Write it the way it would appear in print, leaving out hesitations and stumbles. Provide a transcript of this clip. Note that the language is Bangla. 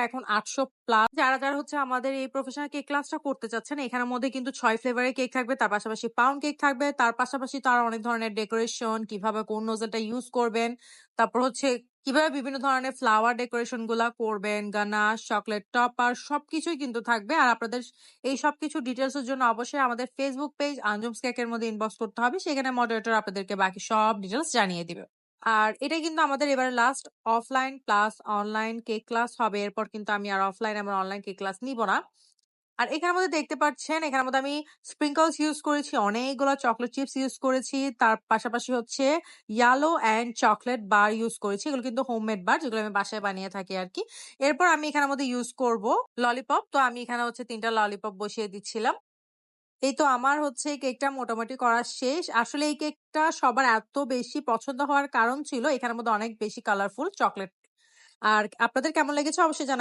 এখন 800+। যারা হচ্ছে আমাদের এই প্রফেশনাল কেক ক্লাসটা করতে চাচ্ছেন, এখানের মধ্যে কিন্তু 6 ফ্লেভারের কেক থাকবে। তার পাশাপাশি পাউন্ড কেক থাকবে। তার পাশাপাশি তো আরো অনেক ধরনের ডেকোরেশন, কিভাবে কোন নোজেলটা ইউজ করবেন। তারপর হচ্ছে কিভাবে বিভিন্ন ধরনের ফ্লাওয়ার ডেকোরেশন গুলা করবেন, গানাশ, চকলেট টপার সবকিছুই কিন্তু থাকবে। আর আপনাদের এই সবকিছু ডিটেইলস এর জন্য অবশ্যই আমাদের ফেসবুক পেজ আঞ্জুমস কেকের মধ্যে ইনবক্স করতে হবে। সেখানে মডারেটর আপনাদেরকে বাকি সব ডিটেইলস জানিয়ে দিবে। আর এটা কিন্তু আমাদের এবারে last offline plus online cake class হবে। এরপর কিন্তু আমি আর অফলাইন এবং অনলাইন কেক ক্লাস নিব না। আর এখানের মধ্যে দেখতে পাচ্ছেন, এখানের মধ্যে আমি স্প্রিঙ্কলস ইউজ করেছি, অনেকগুলো চকলেট চিপস ইউজ করেছি। তার পাশাপাশি হচ্ছে yellow and chocolate bar use করেছি। এগুলো কিন্তু হোমমেড বার, যেগুলো আমি বাসায় বানিয়ে থাকি আরকি। এরপর আমি এখানের মধ্যে ইউজ করব ললিপপ। তো আমি এখানে হচ্ছে ৩ টা ললিপপ বসিয়ে দিচ্ছিলাম। এই তো আমার হচ্ছে কেকটা মোটামুটি করা শেষ। আসলে এই কেকটা সবার এত বেশি পছন্দ হওয়ার কারণ ছিল এখানের মধ্যে অনেক বেশি কালারফুল চকলেট। আর আপনাদের কেমন লেগেছে অবশ্যই জানাবেন।